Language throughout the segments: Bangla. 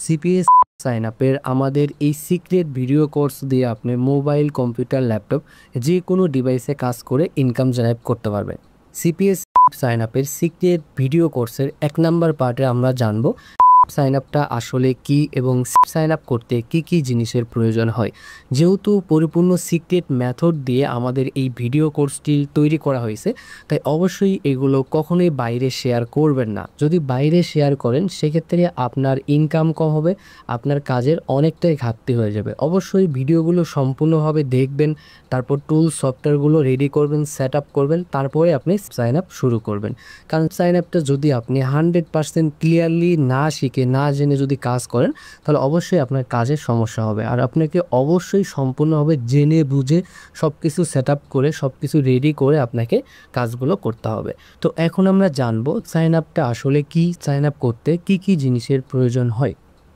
সিপিএস সাইন আপের আমাদের এই সিক্রেট ভিডিও কোর্স দিয়ে আপনি মোবাইল, কম্পিউটার, ল্যাপটপ যে কোনো ডিভাইসে কাজ করে ইনকাম জেনারেট করতে পারবেন। সিপিএস সাইন আপের সিক্রেট ভিডিও কোর্সের 1 নাম্বার পার্টে আমরা জানবো সাইন আপটা আসলে কি এবং সাইন আপ করতে কি কি জিনিসের প্রয়োজন হয়। যেহেতু পরিপূর্ণ সিক্রেট মেথড দিয়ে আমাদের এই ভিডিও কোর্সটি তৈরি করা হয়েছে, তাই অবশ্যই এগুলো কখনোই বাইরে শেয়ার করবেন না। যদি বাইরে শেয়ার করেন সেক্ষেত্রে আপনার ইনকাম কম হবে, আপনার কাজের অনেকটাই ঘাটতি হয়ে যাবে। অবশ্যই ভিডিওগুলো সম্পূর্ণভাবে দেখবেন, তারপর টুল সফটওয়্যারগুলো রেডি করবেন, সেট আপ করবেন, তারপরে আপনি সাইন আপ শুরু করবেন। কারণ সাইন আপটা যদি আপনি 100% ক্লিয়ারলি না শিখে না জেনে যদি কাজ করেন তাহলে অবশ্যই আপনার কাজের সমস্যা হবে। আর আপনাকে অবশ্যই সম্পূর্ণভাবে জেনে বুঝে সব কিছু সেট আপ করে সব কিছু রেডি করে আপনাকে কাজগুলো করতে হবে। তো এখন আমরা জানবো সাইন আপটা আসলে কি, সাইন আপ করতে কি কি জিনিসের প্রয়োজন হয়।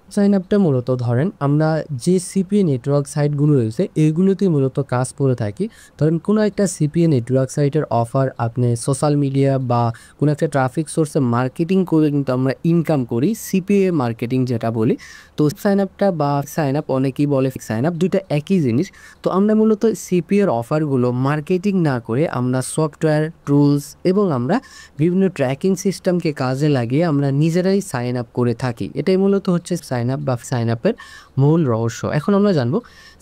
সাইন আপটা মূলত ধরেন আমরা যে সিপিএ নেটওয়ার্ক সাইটগুলো রয়েছে এইগুলোতে মূলত কাজ করে থাকি। ধরেন কোনো একটা সিপিএ নেটওয়ার্ক সাইটের অফার আপনি সোশ্যাল মিডিয়া বা কোনো একটা ট্রাফিক সোর্সে মার্কেটিং করে কিন্তু আমরা ইনকাম করি, সিপিএ মার্কেটিং যেটা বলি। তো সাইন আপটা বা সাইন আপ অনেকেই বলে সাইন আপ, দুইটা একই জিনিস। তো আমরা মূলত সিপিএর অফারগুলো মার্কেটিং না করে আমরা সফটওয়্যার, টুলস এবং আমরা বিভিন্ন ট্র্যাকিং সিস্টেমকে কাজে লাগিয়ে আমরা নিজেরাই সাইন আপ করে থাকি। এটাই মূলত হচ্ছে সাইন আপ বা সাইন আপের মূল রহস্য। এখন আমরা জানবো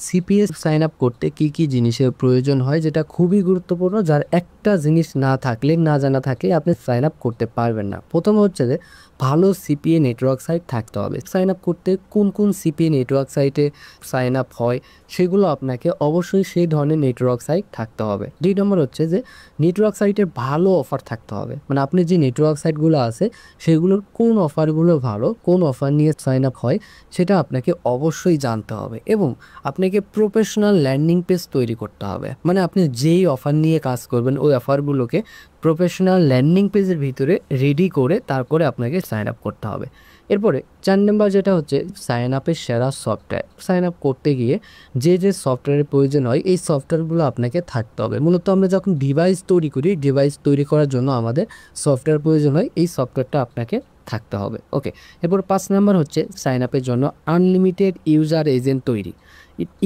সিপিএস সাইন আপ করতে কি কি জিনিসের প্রয়োজন হয়, যেটা খুবই গুরুত্বপূর্ণ, যার একটা জিনিস না থাকলে, না জানা থাকলে আপনি সাইন আপ করতে পারবেন না। প্রথম হচ্ছে যে ভালো সিপিএ নেটওয়ার্ক সাইট থাকতে হবে। সাইন আপ করতে কোন কোন সিপিএ নেটওয়ার্ক সাইটে সাইন আপ হয় সেগুলো আপনাকে অবশ্যই সেই ধরনের নেটওয়ার্ক সাইট থাকতে হবে। 2 নম্বর হচ্ছে যে নেটওয়ার্ক সাইটের ভালো অফার থাকতে হবে। মানে আপনি যে নেটওয়ার্ক সাইটগুলো আছে সেগুলোর কোন অফারগুলো ভালো, কোন অফার নিয়ে সাইন আপ হয় সেটা আপনাকে অবশ্যই জানতে হবে। এবং আপনাকে প্রফেশনাল ল্যান্ডিং পেজ তৈরি করতে হবে। মানে আপনি যেই অফার নিয়ে কাজ করবেন ওই অফারগুলোকে প্রফেশনাল ল্যান্ডিং পেজের ভিতরে রেডি করে তারপরে আপনাকে সাইন আপ করতে হবে। এরপরে 4 নম্বর যেটা হচ্ছে সাইন আপের সেরা সফটওয়্যার। সাইন আপ করতে গিয়ে যে যে সফটওয়্যারের প্রয়োজন হয় এই সফটওয়্যারগুলো আপনাকে থাকতে হবে। মূলত আমরা যখন ডিভাইস তৈরি করি, ডিভাইস তৈরি করার জন্য আমাদের সফটওয়্যার প্রয়োজন হয়, এই সফটওয়্যারটা আপনাকে থাকতে হবে। ওকে, এরপর 5 নাম্বার হচ্ছে সাইন আপের জন্য আনলিমিটেড ইউজার এজেন্ট তৈরি।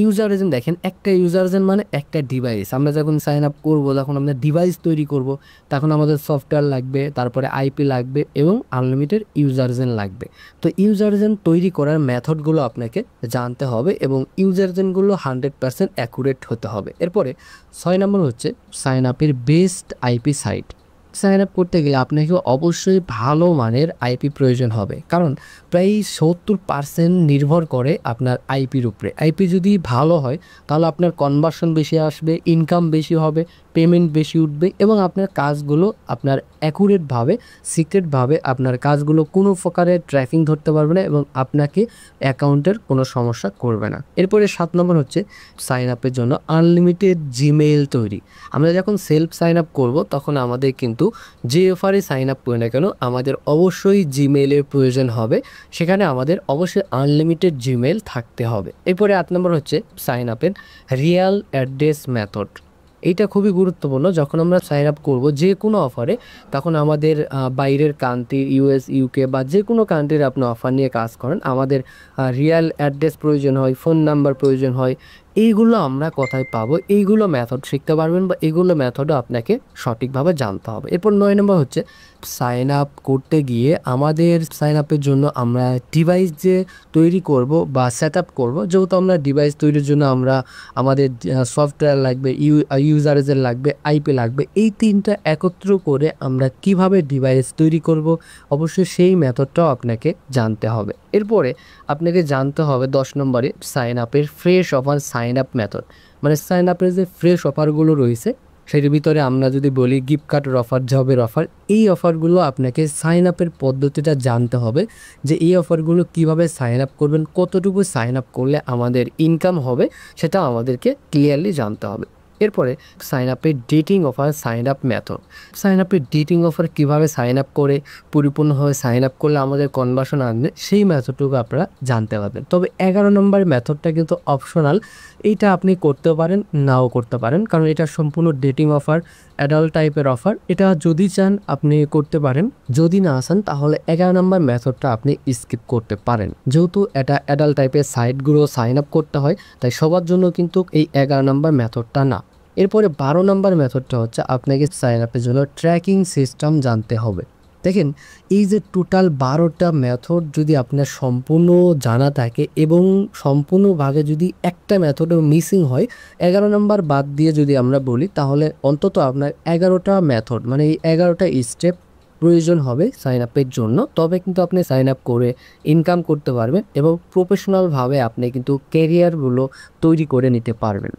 ইউজার এজেন্ট দেখেন, একটা ইউজার এজেন্ট মানে একটা ডিভাইস। আমরা যখন সাইন আপ করবো তখন আমরা ডিভাইস তৈরি করব, তখন আমাদের সফটওয়্যার লাগবে, তারপরে আইপি লাগবে এবং আনলিমিটেড ইউজার এজেন্ট লাগবে। তো ইউজার এজেন্ট তৈরি করার মেথডগুলো আপনাকে জানতে হবে এবং ইউজার এজেন্টগুলো 100% অ্যাকুরেট হতে হবে। এরপরে 6 নম্বর হচ্ছে সাইন আপের best IP site. Sign up করতে গেলে আপনাকে অবশ্যই ভালো মানের আইপি প্রয়োজন হবে, কারণ প্রায় 70% নির্ভর করে আপনার আইপির উপরে। আইপি যদি ভালো হয় তাহলে আপনার কনভার্সন বেশি আসবে, ইনকাম বেশি হবে, পেমেন্ট বেশি উঠবে এবং আপনার কাজগুলো আপনার অ্যাকুরেটভাবে, সিক্রেটভাবে আপনার কাজগুলো কোনো প্রকারের ট্র্যাকিং ধরতে পারবে না এবং আপনাকে অ্যাকাউন্টের কোনো সমস্যা করবে না। এরপরে 7 নম্বর হচ্ছে সাইন আপের জন্য আনলিমিটেড জিমেইল তৈরি। আমরা যখন সেলফ সাইন আপ করবো তখন আমাদের কিন্তু যে অফারে সাইন আপ করি না কেন আমাদের অবশ্যই জিমেইলের প্রয়োজন হবে। সেখানে আমাদের অবশ্যই আনলিমিটেড জিমেইল থাকতে হবে। এরপরে 8 নম্বর হচ্ছে সাইন আপের রিয়েল অ্যাড্রেস মেথড। এইটা খুবই গুরুত্বপূর্ণ। যখন আমরা সাইন আপ করবো যে কোনো অফারে, তখন আমাদের বাইরের কান্ট্রি, ইউএস, ইউকে বা যে কোনো কান্ট্রির আপনি অফার নিয়ে কাজ করেন, আমাদের রিয়েল অ্যাড্রেস প্রয়োজন হয়, ফোন নাম্বার প্রয়োজন হয়। এইগুলো আমরা কোথায় পাবো, এইগুলো মেথড শিখতে পারবেন বা এইগুলো মেথডও আপনাকে সঠিকভাবে জানতে হবে। এরপর 9 নম্বর হচ্ছে সাইন আপ করতে গিয়ে আমাদের সাইন আপের জন্য আমরা ডিভাইস যে তৈরি করব বা সেট আপ করবো, যেহেতু আমরা ডিভাইস তৈরির জন্য আমরা আমাদের সফটওয়্যার লাগবে, ইউজার এজেন্ট লাগবে, আইপি লাগবে, এই 3টা একত্র করে আমরা কিভাবে ডিভাইস তৈরি করব অবশ্যই সেই মেথডটাও আপনাকে জানতে হবে। এরপরে আপনাকে জানতে হবে 10 নম্বরে সাইন আপের fresh offer sign up method. মানে সাইন আপের যে ফ্রেশ অফারগুলো রয়েছে সেটির ভিতরে আমরা যদি বলি গিফট কার্ডের অফার, জবের অফার, এই অফারগুলো আপনাকে সাইন আপের পদ্ধতিটা জানতে হবে যে এই অফারগুলো কিভাবে সাইন আপ করবেন, কতটুকু সাইন আপ করলে আমাদের ইনকাম হবে সেটা আমাদেরকে ক্লিয়ারলি জানতে হবে। এরপরে সাইন আপের dating offer, sign up method. Sign আপের ডেটিং অফার কীভাবে সাইন আপ করে পরিপূর্ণভাবে সাইন আপ করলে আমাদের কনভার্সন আনবে সেই মেথডটুকু আপনারা জানতে পারবেন। তবে 11 নম্বর মেথডটা কিন্তু অপশনাল, এইটা আপনি করতে পারেন নাও করতে পারেন, কারণ এটা সম্পূর্ণ ডেটিং অফার, অ্যাডাল্ট টাইপের অফার। এটা যদি চান আপনি করতে পারেন, যদি না চান তাহলে 11 নম্বর মেথডটা আপনি স্কিপ করতে পারেন। যেহেতু এটা অ্যাডাল্ট টাইপের সাইটগুলো সাইন আপ করতে হয়, তাই সবার জন্য কিন্তু এই 11 নম্বর মেথডটা না। এরপরে 12 নম্বর মেথডটা হচ্ছে আপনাকে সাইন আপের জন্য ট্র্যাকিং সিস্টেম জানতে হবে। দেখেন, এই যে টোটাল 12টা মেথড যদি আপনার সম্পূর্ণ জানা থাকে এবং সম্পূর্ণভাবে যদি একটা মেথডও মিসিং হয়, 11 নম্বর বাদ দিয়ে যদি আমরা বলি, তাহলে অন্তত আপনার 11টা মেথড মানে এই 11টা স্টেপ প্রয়োজন হবে সাইন আপের জন্য। তবে কিন্তু আপনি সাইন আপ করে ইনকাম করতে পারবেন এবং প্রফেশনালভাবে আপনি কিন্তু ক্যারিয়ারগুলো তৈরি করে নিতে পারবেন।